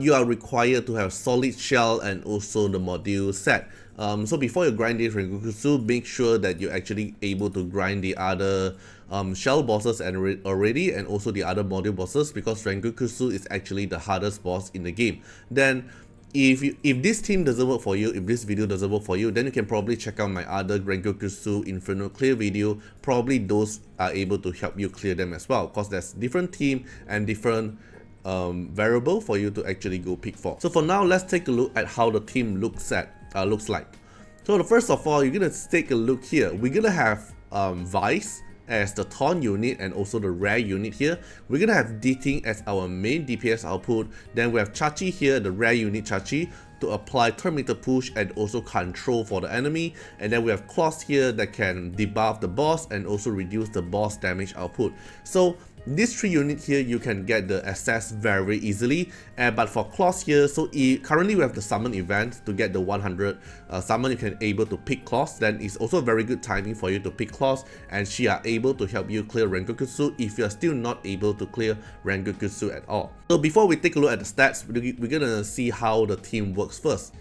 you are required to have solid shell and also the module set. So before you grind this Rengokutsu, make sure that you're actually able to grind the other shell bosses already, and also the other module bosses, because Rengokutsu is actually the hardest boss in the game. Then if this team doesn't work for you, if this video doesn't work for you, then you can probably check out my other Rengokutsu Inferno clear video. Probably those are able to help you clear them as well, because there's different team and different variable for you to actually go pick for. So for now, let's take a look at how the team looks like. So the first of all, you're gonna take a look here. We're gonna have Vice as the taunt unit and also the rare unit here. We're gonna have Diting as our main DPS output. Then we have Cachi here, the rare unit Cachi, to apply turn meter push and also control for the enemy. And then we have Claws here that can debuff the boss and also reduce the boss damage output. So these three units here, you can get the access very easily. But for Claws here, so currently we have the summon event to get the 100 summon. You can able to pick Claws. Then it's also a very good timing for you to pick Claws, and she are able to help you clear Rengokutsu if you're still not able to clear Rengokutsu at all. So before we take a look at the stats, we're gonna see how the team works first.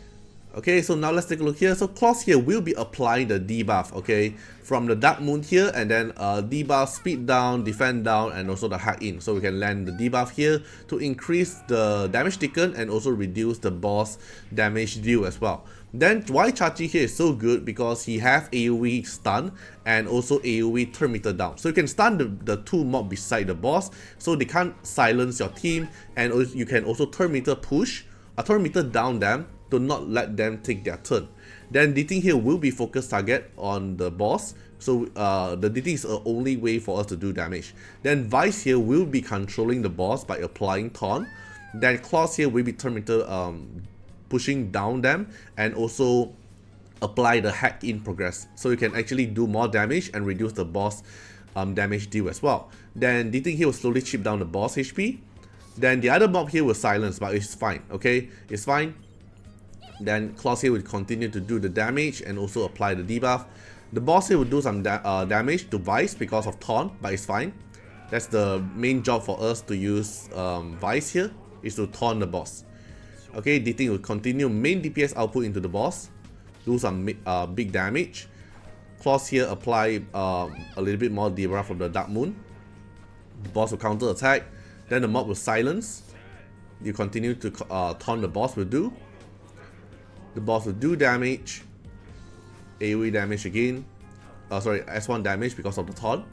Okay, so now let's take a look here. So Claws here will be applying the debuff, okay, from the Dark Moon here, and then debuff, speed down, defend down, and also the hack in. So we can land the debuff here to increase the damage taken and also reduce the boss damage deal as well. Then why Cachi here is so good, because he have AoE stun and also AoE turn meter down. So you can stun the two mob beside the boss, so they can't silence your team, and you can also turn meter push, turn meter down them, to not let them take their turn. Then Diting here will be focus target on the boss, so the Diting is the only way for us to do damage. Then Vice here will be controlling the boss by applying taunt. Then Claws here will be turn meter pushing down them and also apply the hack in progress, so you can actually do more damage and reduce the boss damage deal as well. Then Diting here will slowly chip down the boss HP. Then the other mob here will silence, but it's fine, okay, it's fine. Then Claws here will continue to do the damage and also apply the debuff. The boss here will do some damage to Vice because of taunt, but it's fine. That's the main job for us to use Vice here, is to taunt the boss. Okay, Diting will continue main DPS output into the boss, do some big damage. Claws here apply a little bit more debuff from the Dark Moon. The boss will counter attack. Then the mob will silence. You continue to taunt the boss will do. The boss will do damage, AoE damage again, sorry, S1 damage because of the taunt.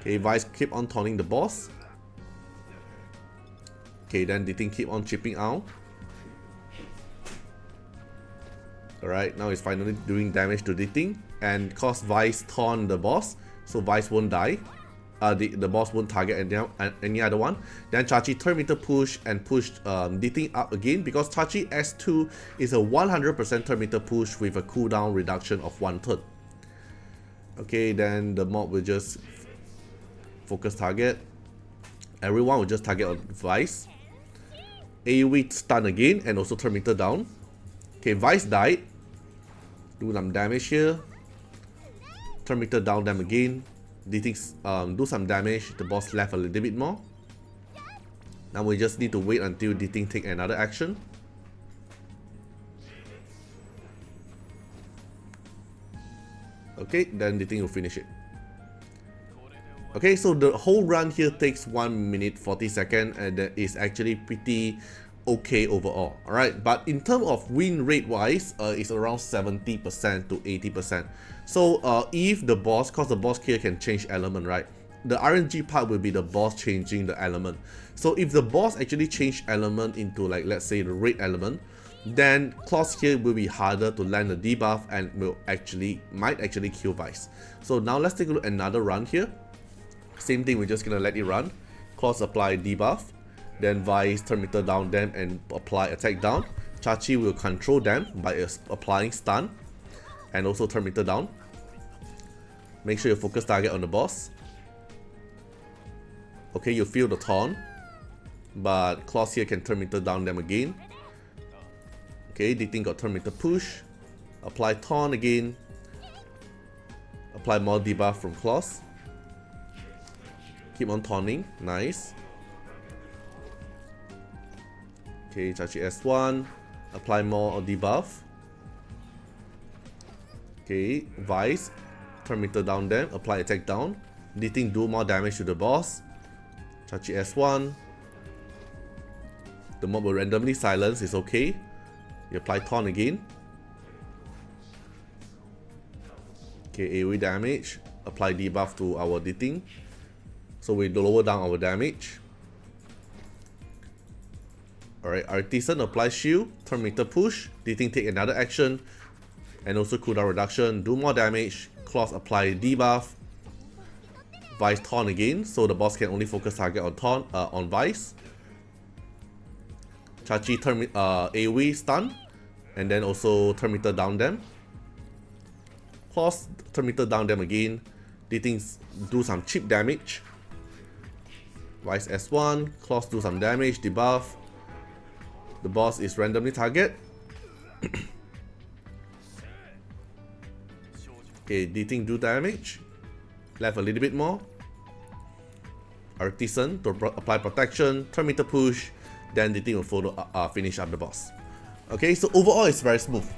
Okay, Vice keep on taunting the boss. Okay, then Diting keep on chipping out. Alright, now it's finally doing damage to Diting, and cause Vice taunt the boss, so Vice won't die. The boss won't target any other one. Then Cachi turn meter push and push Diting up again, because Cachi S2 is a 100% turn meter push with a cooldown reduction of 1 turn. Okay, then the mob will just focus target. Everyone will just target on Vice. AoE stun again and also turn meter down. Okay, Vice died. Do some damage here. Turn meter down them again. Diting do some damage, the boss left a little bit more. Now we just need to wait until Diting take another action. Okay, then Diting will finish it. Okay, so the whole run here takes 1 minute 40 seconds, and that is actually pretty okay overall. Alright, but in terms of win rate wise, it's around 70% to 80%. So if the boss, cause the boss here can change element, right? The RNG part will be the boss changing the element. So if the boss actually change element into, like, let's say the red element, then Claws here will be harder to land the debuff and might actually kill Vice. So now let's take a look at another run here. Same thing, we're just gonna let it run. Claws apply debuff, then Vice turn meter down them and apply attack down. Cachi will control them by applying stun and also turn meter down. Make sure you focus target on the boss. Okay, you feel the taunt, but Claws here can turn meter down them again. Okay, Diting got turn meter push. Apply taunt again. Apply more debuff from Claws. Keep on taunting, nice. Okay, Cachi S1, apply more debuff. Okay, Vice, turn meter down them, apply attack down. Diting, do more damage to the boss. Cachi S1. The mob will randomly silence, it's okay. You apply taunt again. Okay, AoE damage. Apply debuff to our Diting. So we lower down our damage. Alright, Artisan apply shield, turn meter push, Diting take another action, and also cooldown reduction, do more damage, Claws apply debuff, Vice taunt again, so the boss can only focus target on taunt, on Vice. Cachi turn AoE stun, and then also turn meter down them. Claws turn meter down them again, Diting do some cheap damage. Vice S1, Claws do some damage, debuff. The boss is randomly target. Okay, Diting do damage. Left a little bit more. Artisan to apply protection, turn meter push, then Diting will follow, finish up the boss. Okay, so overall it's very smooth.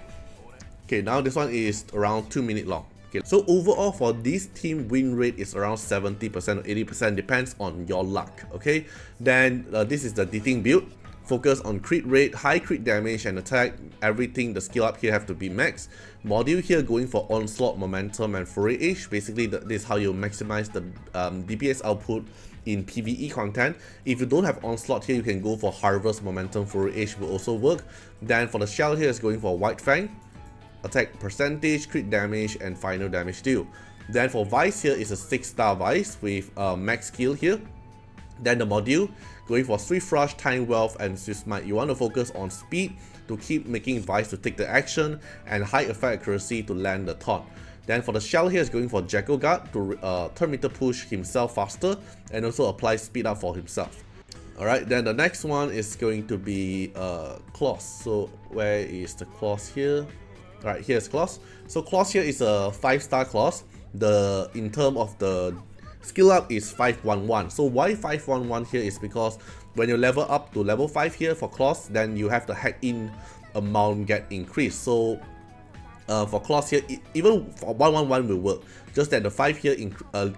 Okay, now this one is around 2 minutes long. Okay, so overall for this team, win rate is around 70% or 80%, depends on your luck. Okay, then this is the Diting build. Focus on crit rate, high crit damage and attack, everything, the skill up here have to be max. Module here going for onslaught, momentum and foray age. Basically this is how you maximize the DPS output in PvE content. If you don't have onslaught here, you can go for harvest, momentum, foray age will also work. Then for the shell here is going for white fang, attack percentage, crit damage and final damage deal. Then for Vice here is a 6-star Vice with max skill here. Then the module going for Swift Rush, Time Wealth and Swift Smite. You want to focus on speed to keep making Vice to take the action, and high effect accuracy to land the taunt. Then for the shell here is going for Jackal Guard to turn meter push himself faster and also apply speed up for himself. Alright, then the next one is going to be Claws. So where is the Claws here? Alright, here's Claws. So Claws here is a 5-star Claws. In term of the skill up is 511. So why 511 here is because when you level up to level 5 here for Claws, then you have the hack in amount get increased. So for Claws here, even for 111 will work, just that the 5 here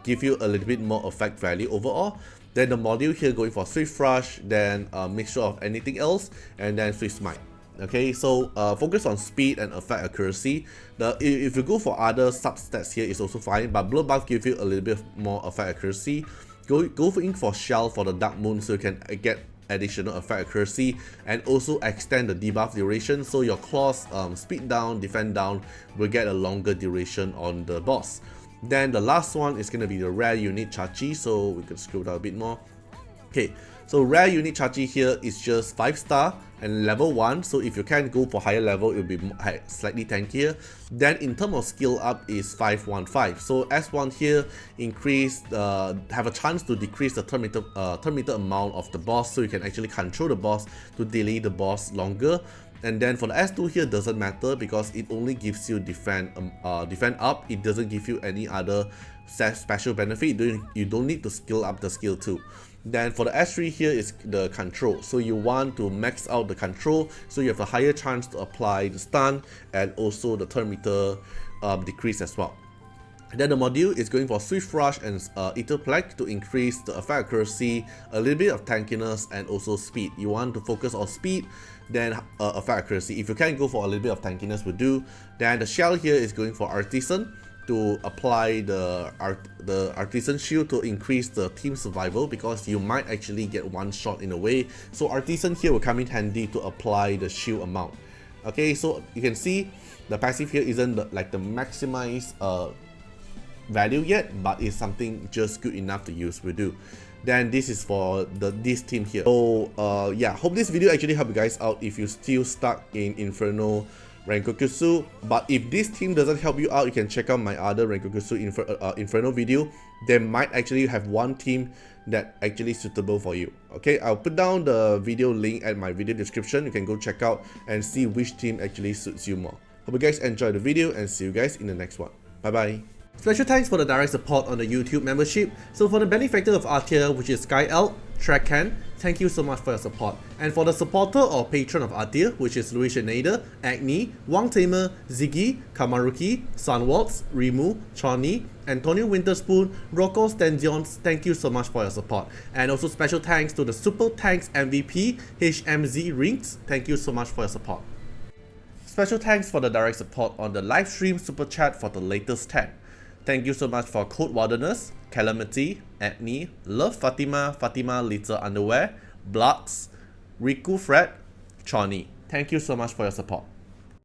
give you a little bit more effect value overall. Then the module here going for Swift Rush, then mixture of anything else, and then Swift Smite. Okay, so focus on speed and effect accuracy. If you go for other substats here, it's also fine, but Blood Buff give you a little bit more effect accuracy. Go for Shell for the Dark Moon so you can get additional effect accuracy and also extend the debuff duration, so your Claws speed down, defend down will get a longer duration on the boss. Then the last one is going to be the rare unit Cachi, so we can scroll down a bit more. Okay, so rare unit Cachi here is just 5-star and level 1, so if you can go for higher level, it will be slightly tankier. Then in terms of skill up is 515, so S1 here increase have a chance to decrease the turn meter amount of the boss, so you can actually control the boss to delay the boss longer. And then for the S2 here doesn't matter because it only gives you defend up, it doesn't give you any other special benefit. You don't need to skill up the skill 2. Then for the S3 here is the control, so you want to max out the control so you have a higher chance to apply the stun and also the turn meter decrease as well. Then the module is going for Swift Rush and Ether Plague to increase the effect accuracy, a little bit of tankiness and also speed. You want to focus on speed, then effect accuracy. If you can go for a little bit of tankiness will do. Then the shell here is going for Artisan to apply the Artisan shield to increase the team survival, because you might actually get one shot in a way. So Artisan here will come in handy to apply the shield amount. Okay, so you can see the passive here isn't like the maximized value yet, but it's something just good enough to use will do. Then this is for this team here. So yeah, hope this video actually helped you guys out if you still stuck in Inferno Rengokutsu. But if this team doesn't help you out, you can check out my other Rengokutsu Inferno video. They might actually have one team that actually suitable for you. Okay, I'll put down the video link at my video description. You can go check out and see which team actually suits you more. Hope you guys enjoyed the video and see you guys in the next one. Bye bye. Special thanks for the direct support on the YouTube membership. So for the benefactor of Artiar, which is Sky Elk, Trakan, thank you so much for your support. And for the supporter or patron of Artiar, which is Luis Nader, Agni, Wang Tamer, Ziggy, Kamaruki, Sunwaltz, Rimu, Choni, Antonio Winterspoon, Rocco Stenzions, thank you so much for your support. And also special thanks to the Super Tanks MVP, HMZ Rings, thank you so much for your support. Special thanks for the direct support on the live stream super chat for the latest tag. Thank you so much for Code Wilderness, Calamity, Agni, Love Fatima, Fatima Little Underwear, Bloods, Riku Fred, Choni. Thank you so much for your support.